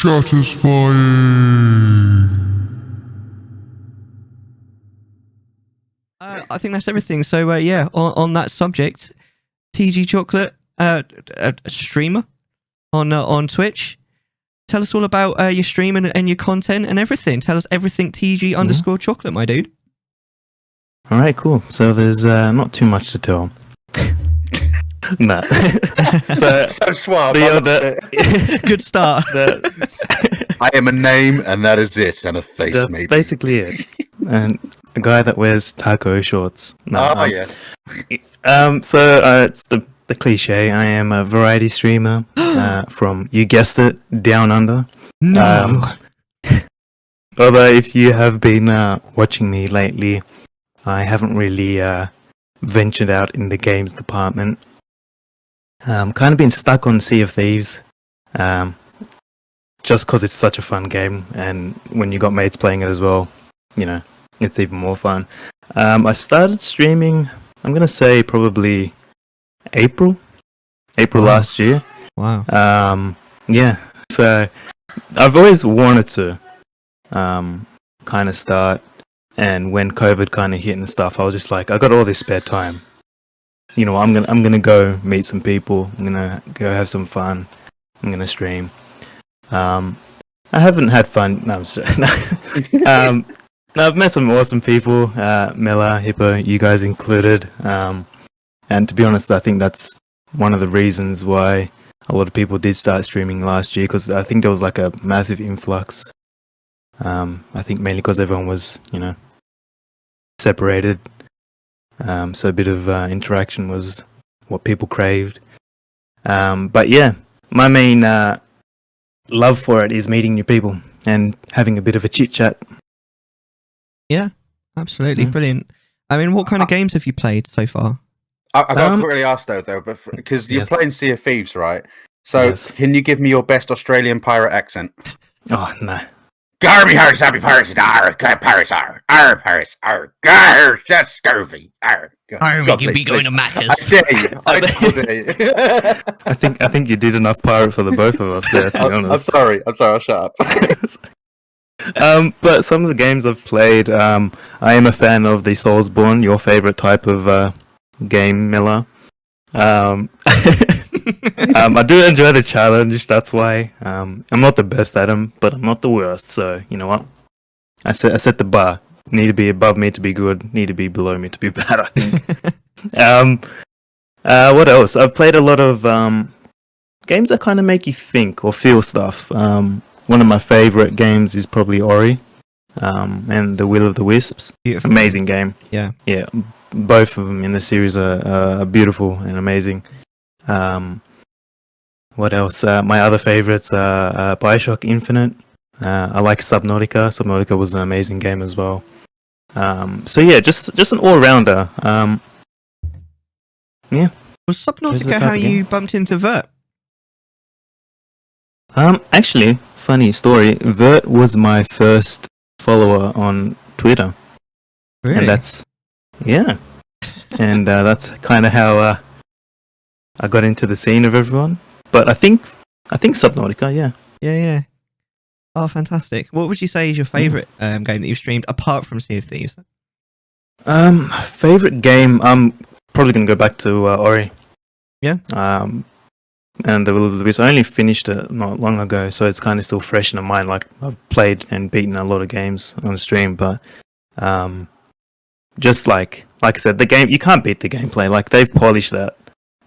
Chattisfying. I think that's everything. So yeah, on that subject, TG Chocolate, a streamer on Twitch. Tell us all about your stream and your content and everything. Tell us everything TG_chocolate, my dude. All right, cool. So there's not too much to tell. Nah. So suave. Good start. I am a name, and that is it, and a face, That's maybe. basically it. And a guy that wears taco shorts. No, yes. So it's the cliche. I am a variety streamer from, you guessed it, Down Under. No. Although if you have been watching me lately, I haven't really ventured out in the games department. Kind of been stuck on Sea of Thieves, just because it's such a fun game, and when you got mates playing it as well, you know, it's even more fun. I started streaming, I'm gonna say probably April last year. Wow. Yeah, so I've always wanted to kind of start, and when COVID kind of hit and stuff, I was just like, I got all this spare time. You know, I'm gonna go meet some people. I'm gonna go have some fun. I'm gonna stream. I haven't had fun. No, I'm sorry. No, I've met some awesome people. Mellar, Hippo, you guys included. And to be honest, I think that's one of the reasons why a lot of people did start streaming last year, because I think there was like a massive influx. I think mainly because everyone was, you know, separated. So a bit of interaction was what people craved. But yeah, my main love for it is meeting new people and having a bit of a chit chat. Yeah, absolutely. Brilliant. I mean, what kind of games have you played so far? I've got to quickly ask though, because you're playing Sea of Thieves, right? So can you give me your best Australian pirate accent? Oh, no. Garby Harris, happy pirates, Paris, Paris, Gar, that's scurvy, We can be going to Maccas. I dare you. I think you did enough pirate for the both of us there, to be honest. I'm sorry, I'll shut up. But some of the games I've played, I am a fan of the Soulsborne, your favorite type of game, Mellar. I do enjoy the challenge, that's why. I'm not the best at them, but I'm not the worst, so you know what? I set the bar. Need to be above me to be good, need to be below me to be bad, I think. What else? I've played a lot of games that kind of make you think or feel stuff. One of my favorite games is probably Ori, and The Will of the Wisps. Beautiful. Amazing game. Yeah. Yeah, both of them in the series are beautiful and amazing. What else? My other favorites are Bioshock Infinite. I like Subnautica. Subnautica was an amazing game as well. So yeah, just an all-rounder. Yeah. Was Subnautica how you bumped into Vert? Actually, funny story. Vert was my first follower on Twitter. Really? And that's kind of how I got into the scene of everyone. But I think Subnautica, yeah. Yeah. Oh, fantastic. What would you say is your favourite game that you've streamed, apart from Sea of Thieves? Favorite game, I'm probably going to go back to Ori. Yeah? And The Will of the Wisps. I only finished it not long ago, so it's kind of still fresh in my mind. Like, I've played and beaten a lot of games on stream, but just like I said, the game, you can't beat the gameplay. Like, they've polished that,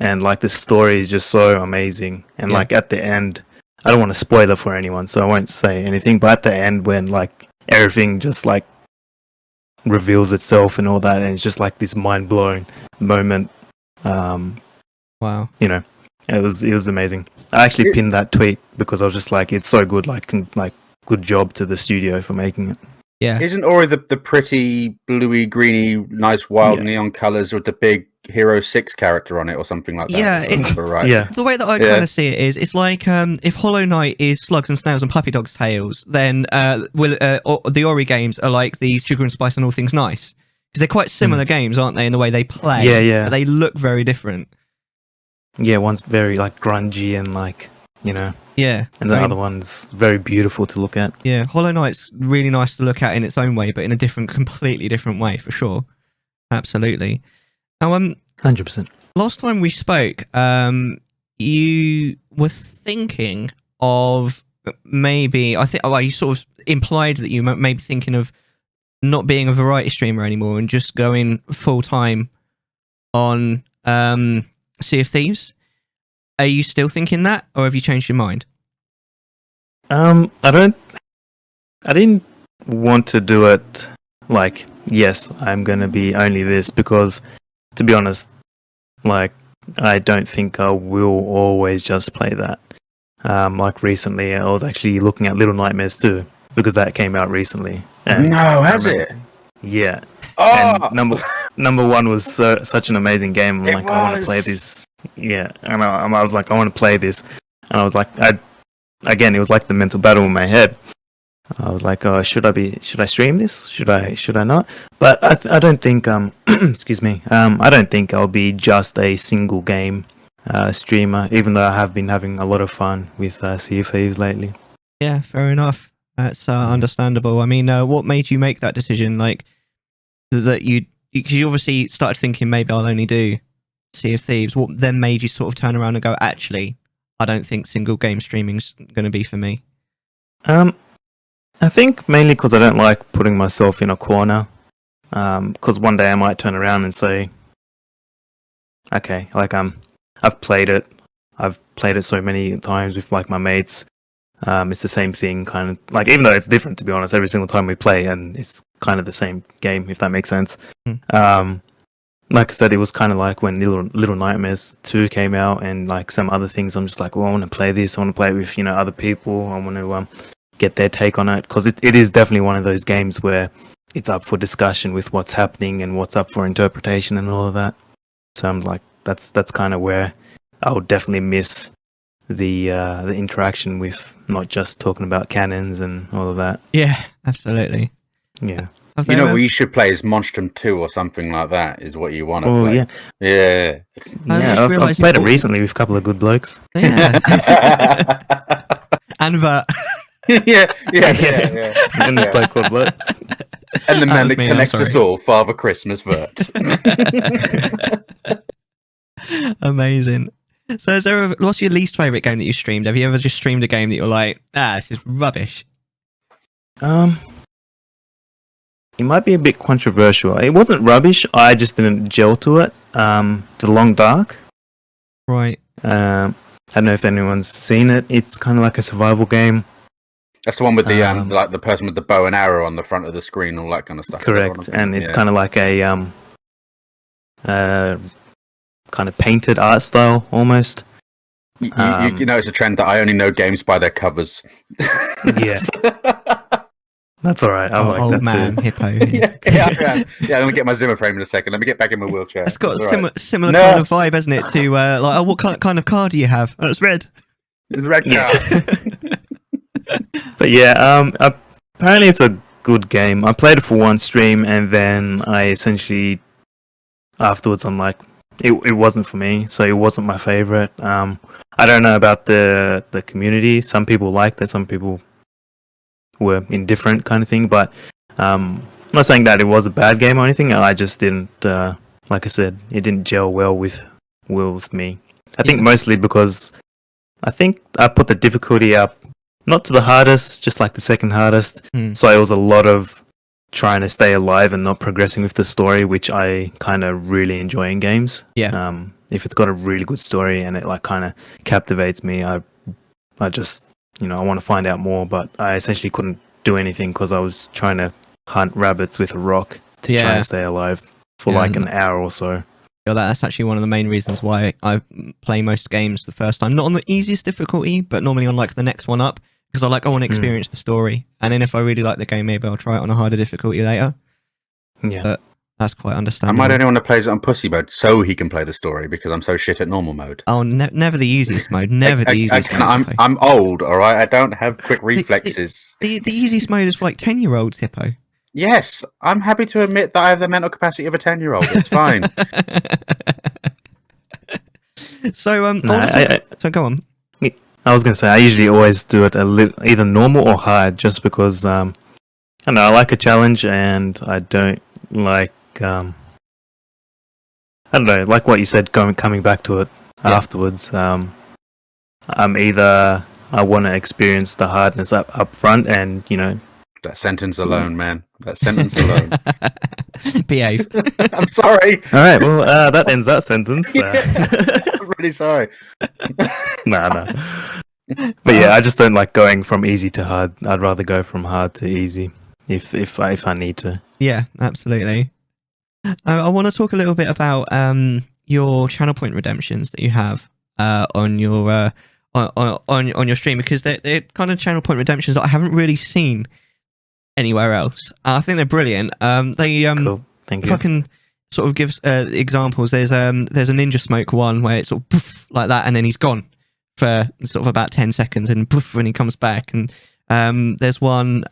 and like the story is just so amazing. And like at the end, I don't want to spoil it for anyone, so I won't say anything. But at the end, when like everything just like reveals itself and all that, and it's just like this mind-blowing moment. Wow. You know, it was amazing. I actually pinned that tweet because I was just like, it's so good. Like good job to the studio for making it. Yeah. Isn't Ori the pretty bluey, greeny, nice wild neon colours with the big Hero 6 character on it or something like that? Yeah, right. Yeah. The way that I kind of see it is, it's like if Hollow Knight is Slugs and Snails and Puppy Dog's Tales, then the Ori games are like these Sugar and Spice and All Things Nice. Because they're quite similar games, aren't they, in the way they play? Yeah. But they look very different. Yeah, one's very like grungy and like you know. Yeah. And the other one's very beautiful to look at. Yeah, Hollow Knight's really nice to look at in its own way, but in a completely different way, for sure. Absolutely. Now, 100%. last time we spoke, you were thinking of maybe, you sort of implied that you may be thinking of not being a variety streamer anymore and just going full-time on Sea of Thieves. Are you still thinking that, or have you changed your mind? I didn't want to do it like, yes, I'm gonna be only this, because to be honest, like, I don't think I will always just play that. Like recently, I was actually looking at Little Nightmares 2 because that came out recently. And no, has it? Yeah. Oh! And number one was such an amazing game. I'm like, I want to play was. this. Yeah, and I was like, I want to play this, and I was like, again, it was like the mental battle in my head. I was like, oh, should I stream this? Should I not? But I don't think excuse me, I don't think I'll be just a single game streamer, even though I have been having a lot of fun with Sea of Thieves lately. Yeah, fair enough. That's understandable. I mean, what made you make that decision? Like, that because you obviously started thinking maybe I'll only do Sea of Thieves. What then made you sort of turn around and go, actually, I don't think single game streaming's going to be for me? I think mainly because I don't like putting myself in a corner. Because one day I might turn around and say, okay, like I've played it. I've played it so many times with like my mates. It's the same thing, kind of like, even though it's different, to be honest, every single time we play, and it's kind of the same game, if that makes sense. Like I said, it was kind of like when Little Nightmares 2 came out, and like some other things. I'm just like, well, I want to play this. I want to play it with other people. I want to get their take on it, because it is definitely one of those games where it's up for discussion with what's happening and what's up for interpretation and all of that. So I'm like, that's kind of where I would definitely miss the interaction with not just talking about cannons and all of that. Yeah, absolutely. Yeah. You know what you should play is Monstrum 2 or something like that, is what you want to play. Yeah. Yeah. Yeah, I've played it recently with a couple of good blokes. Yeah. And that. yeah. And we play called what? And the man that connects us all, Father Christmas Vert. Amazing. So what's your least favourite game that you streamed? Have you ever just streamed a game that you're like, this is rubbish? It might be a bit controversial. It wasn't rubbish, I just didn't gel to it. The Long Dark. Right. I don't know if anyone's seen it. It's kind of like a survival game. That's the one with the like the person with the bow and arrow on the front of the screen, all that kind of stuff. Correct, and it's kind of like a kind of painted art style almost. You know, it's a trend that I only know games by their covers. Yeah. That's all right. I like old that man too. hippo. yeah, I'm gonna get my Zimmer frame in a second. Let me get back in my wheelchair. It's got That's a similar kind of vibe, hasn't it? To like, what kind of car do you have? Oh, it's red. It's red car. But yeah, apparently it's a good game. I played it for one stream, and then I essentially afterwards I'm like, it wasn't for me, so it wasn't my favorite. I don't know about the community. Some people liked it, some people were indifferent, kind of thing. But I'm not saying that it was a bad game or anything. I just didn't, like I said, it didn't gel well with me. I think mostly because I think I put the difficulty up not to the hardest, just like the second hardest. So it was a lot of trying to stay alive and not progressing with the story, which I kind of really enjoy in games. Yeah. If it's got a really good story and it like kind of captivates me, I just, I want to find out more, but I essentially couldn't do anything because I was trying to hunt rabbits with a rock to try and stay alive for like an hour or so. Yeah, that's actually one of the main reasons why I play most games the first time. Not on the easiest difficulty, but normally on like the next one up, because I want to experience the story. And then if I really like the game, maybe I'll try it on a harder difficulty later. Yeah. But that's quite understandable. I might only want to play it on pussy mode so he can play the story, because I'm so shit at normal mode. Oh, never the easiest mode. Never the easiest mode. I'm old, all right? I don't have quick reflexes. The easiest mode is for like 10-year-olds, Hippo. Yes, I'm happy to admit that I have the mental capacity of a 10-year-old. It's fine. So, so go on. I was gonna say I usually always do it either normal or hard, just because I don't know, I like a challenge, and I don't like I don't know, like what you said, coming back to it afterwards. I'm either I want to experience the hardness up front, and that sentence alone, man. That sentence alone. Behave. I'm sorry. All right, well, that ends that sentence. I'm really sorry. No. But yeah, I just don't like going from easy to hard. I'd rather go from hard to easy if I need to. Yeah, absolutely. I want to talk a little bit about your channel point redemptions that you have on your on your stream, because they're kind of channel point redemptions that I haven't really seen anywhere else. I think they're brilliant. Cool. Thank if you. I can sort of give examples, there's a Ninja Smoke one where it's sort of poof, like that, and then he's gone for sort of about 10 seconds, and poof when he comes back. And there's one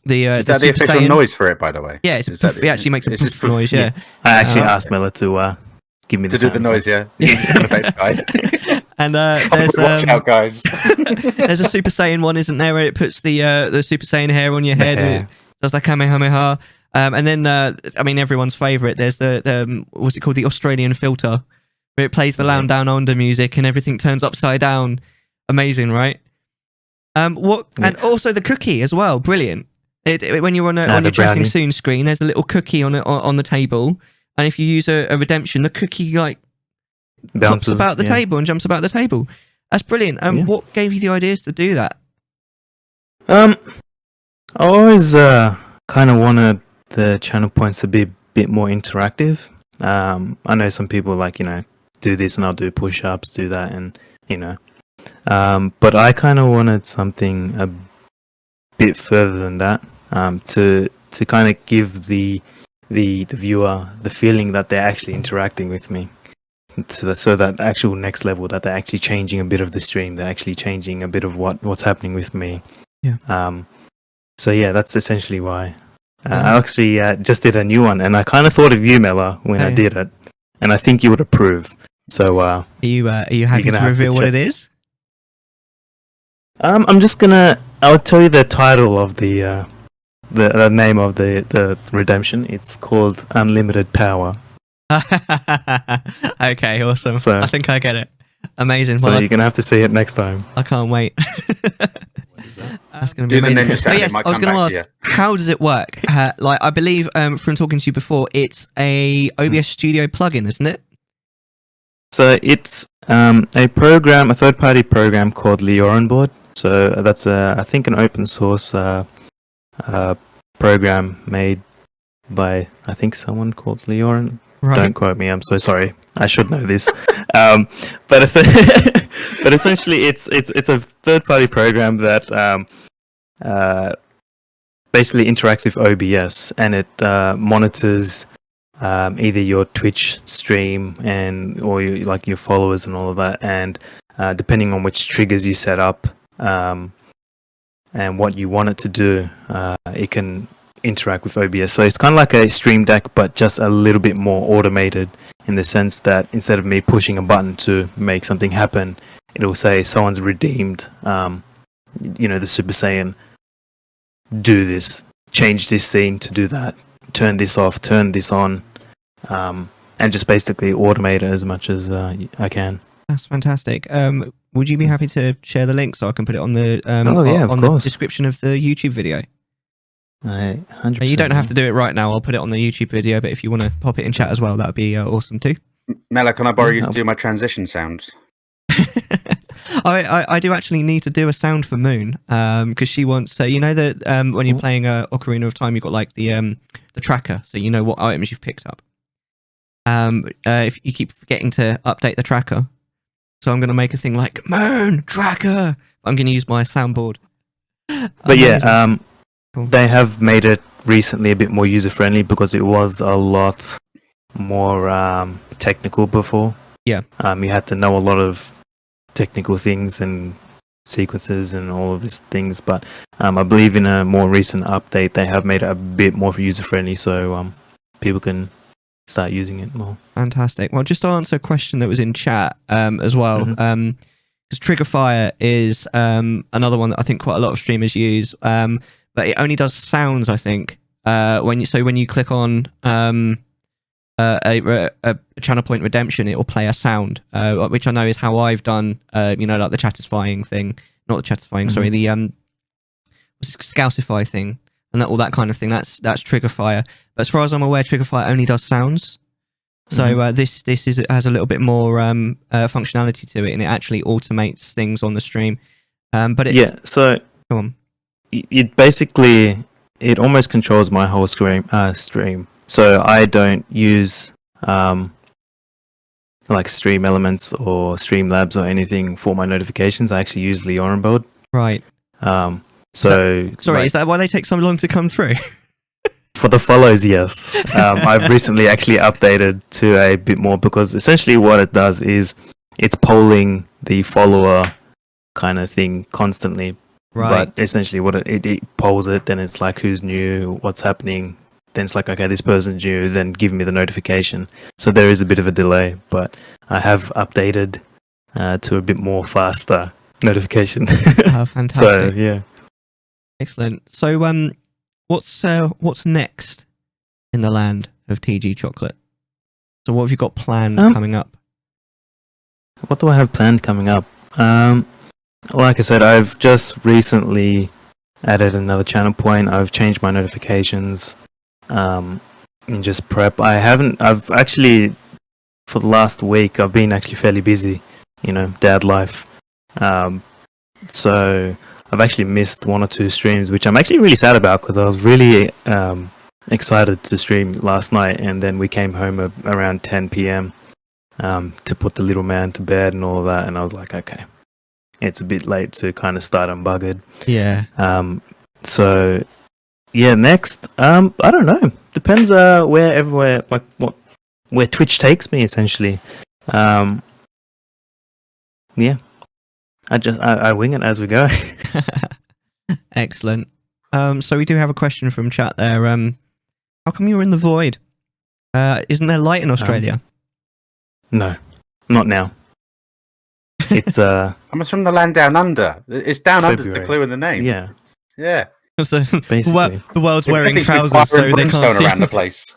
is that the Super official Saiyan noise for it, by the way? Yeah, he actually makes a poof noise. Yeah, I actually asked Mellar to give me to do the noise. Yeah, he's the sound effects guy. And there's watch out, guys. there's a Super Saiyan one, isn't there, where it puts the Super Saiyan hair on your head and it does the Kamehameha. And then I mean, everyone's favourite. There's the what's it called, the Australian filter, where it plays the Lounge Down Under music and everything turns upside down. Amazing, right? And also the cookie as well, brilliant. When you're on your Chatting Soon screen, there's a little cookie on the table, and if you use a redemption, the cookie like bounces about the table and jumps about the table. That's brilliant. What gave you the ideas to do that? I always kind of wanted the channel points to be a bit more interactive. I know some people do this and I'll do push-ups, do that, and but I kind of wanted something a bit further than that, to kind of give the viewer the feeling that they're actually interacting with me, so that actual next level, that they're actually changing a bit of the stream, they're actually changing a bit of what's happening with me. So yeah, that's essentially why. I actually just did a new one, and I kind of thought of you, Mellar, when I did it, and I think you would approve. So are you happy to reveal what it is? I'll tell you the title of the name of the redemption. It's called Unlimited Power. Okay, awesome. So, I think I get it. Amazing. So you're gonna have to see it next time. I can't wait. That's gonna be amazing. Yes, I was gonna ask, how does it work? I believe from talking to you before, it's a OBS Studio plugin, isn't it? So it's a third-party program called LioranBoard. So that's I think an open source program made by, I think, someone called Lioran. Right. Don't quote me. I'm so sorry. I should know this. But essentially, it's a third-party program that basically interacts with OBS, and it monitors either your Twitch stream or your followers and all of that, and depending on which triggers you set up and what you want it to do, it can interact with OBS. So it's kind of like a Stream Deck, but just a little bit more automated, in the sense that instead of me pushing a button to make something happen, it'll say someone's redeemed the Super Saiyan, do this, change this scene to do that, turn this off, turn this on, and just basically automate it as much as I can. That's fantastic. Would you be happy to share the link so I can put it on the the description of the YouTube video? 100%. You don't have to do it right now. I'll put it on the YouTube video, but if you want to pop it in chat as well, that would be awesome too. Mellar, can I borrow you to do my transition sounds? I do actually need to do a sound for Moon, because she wants that when you're playing Ocarina of Time, you've got like the tracker, so you know what items you've picked up. If you keep forgetting to update the tracker, so I'm going to make a thing like Moon Tracker. I'm going to use my soundboard. But cool. They have made it recently a bit more user friendly, because it was a lot more technical before. Yeah. You had to know a lot of technical things and sequences and all of these things, but I believe in a more recent update they have made it a bit more user friendly, so people can start using it more. Fantastic. Well, just to answer a question that was in chat as well, because Triggerfire is another one that I think quite a lot of streamers use, but it only does sounds. I think when you click on a channel point redemption, it will play a sound, which I know is how I've done. Like the Chattisfying thing, not the Chattisfying. Sorry, the Scousify thing, and all that kind of thing. That's Triggerfire. But as far as I'm aware, Triggerfire only does sounds. So this has a little bit more functionality to it, and it actually automates things on the stream. But so go on. It basically almost controls my whole stream. So I don't use like Stream Elements or Streamlabs or anything for my notifications. I actually use LioranBoard. Right. Is that why they take so long to come through? For the follows, yes. I've recently actually updated to a bit more, because essentially what it does is it's polling the follower kind of thing constantly. Right. But essentially what it polls it, then it's like who's new, what's happening. Then it's like, okay, this person's new, then give me the notification. So there is a bit of a delay, but I have updated to a bit more faster notification. Oh, fantastic. So, yeah. Excellent. So, what's next in the land of TG Chocolate? So, what have you got planned coming up? What do I have planned coming up? Like I said, I've just recently added another channel point. I've changed my notifications. And just prep. I've actually, for the last week, I've been actually fairly busy, dad life. So I've actually missed 1 or 2 streams, which I'm actually really sad about, because I was really excited to stream last night, and then we came home around 10 p.m. To put the little man to bed and all of that, and I was like, okay, it's a bit late to kind of start unbuggered. Yeah. So yeah, next, I don't know. Depends where Twitch takes me, essentially. Yeah. I wing it as we go. Excellent. So we do have a question from chat there. How come you're in the void? Isn't there light in Australia? No, not now. It's I'm from the land down under. It's down under is the February. clue in the name. Yeah. Yeah. So, Basically. the world's wearing Everything's with trousers, fire so and they can't brimstone see. around the place.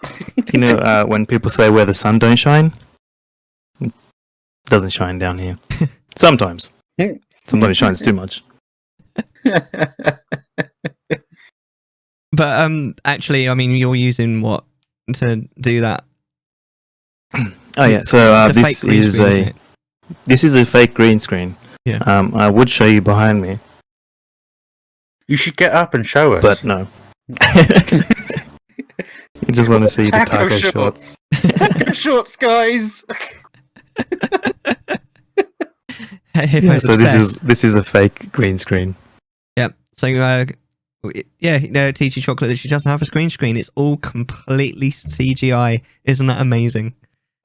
When people say where the sun don't shine, it doesn't shine down here. Sometimes. Sometimes it shines too much. But actually, I mean, you're using what to do that? Oh yeah, so It's a fake green screen, isn't it? this is a fake green screen. Yeah. I would show you behind me, You should get up and show us. but no. You just want to see the taco shorts. Taco shorts, guys. Hippo's So obsessed. this is a fake green screen. Yeah. So TG Chocolate, she doesn't have a green screen. It's all completely CGI. Isn't that amazing?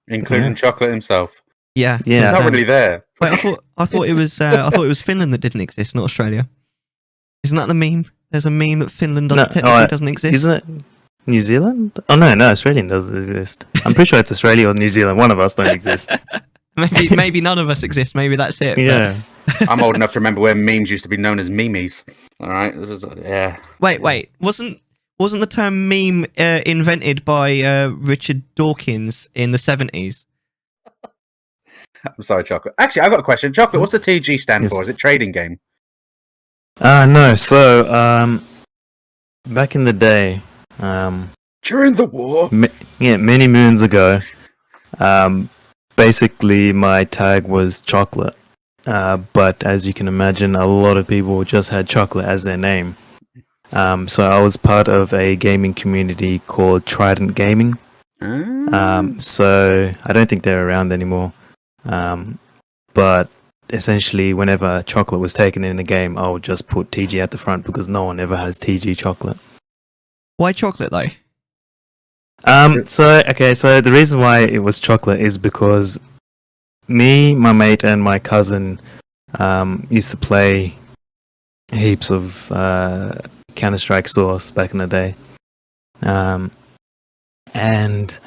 Including Chocolate himself. Yeah. Yeah. He's not really there. Wait, I thought it was Finland that didn't exist, not Australia. Isn't that the meme? There's a meme that Finland technically doesn't exist. Isn't it New Zealand? Oh no, Australian does exist. I'm pretty sure it's Australia or New Zealand. One of us don't exist. Maybe none of us exist. Maybe that's it. Yeah. I'm old enough to remember when memes used to be known as memes. All right. Yeah. Wait. Wasn't the term meme invented by Richard Dawkins in the 70s? I'm sorry, Chocolate. Actually, I've got a question. Chocolate, what's the TG stand for? Is it trading game? No. So, back in the day, During the war? many moons ago, basically my tag was Chocolate. But as you can imagine, a lot of people just had Chocolate as their name. So I was part of a gaming community called Trident Gaming. So I don't think they're around anymore. But essentially, whenever Chocolate was taken in a game, I would just put TG at the front, because no one ever has TG Chocolate. Why chocolate though? So the reason why it was Chocolate is because me, my mate, and my cousin used to play heaps of Counter-Strike Source back in the day. And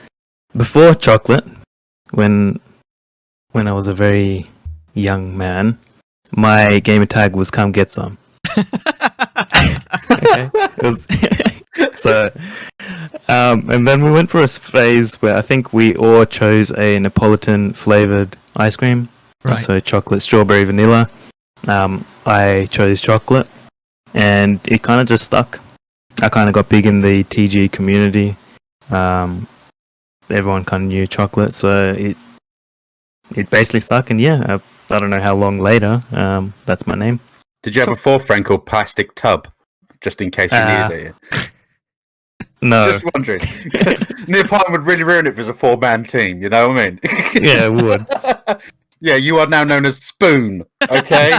before Chocolate, when I was a very young man, my gamer tag was "Come get some." Okay. So, and then we went for a phase where I think we all chose a Neapolitan flavored ice cream. Right. So chocolate, strawberry, vanilla. I chose chocolate, and it kind of just stuck. I kind of got big in the TG community. Everyone kind of knew chocolate, so it basically stuck. And yeah, I don't know how long later. That's my name. Did you have a fourth friend called Plastic Tub, just in case you needed it? No. Just wondering, because Neapolitan would really ruin it if it was a 4-man team. You know what I mean? Yeah, it would. Yeah, you are now known as Spoon. Okay.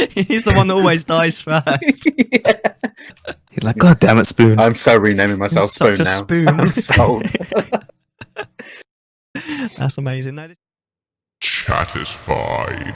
He's the one that always dies first. Yeah. He's like, God damn it, Spoon. I'm so renaming myself Such Spoon a now. spoon. I'm sold. That's amazing. No, Chattisfying.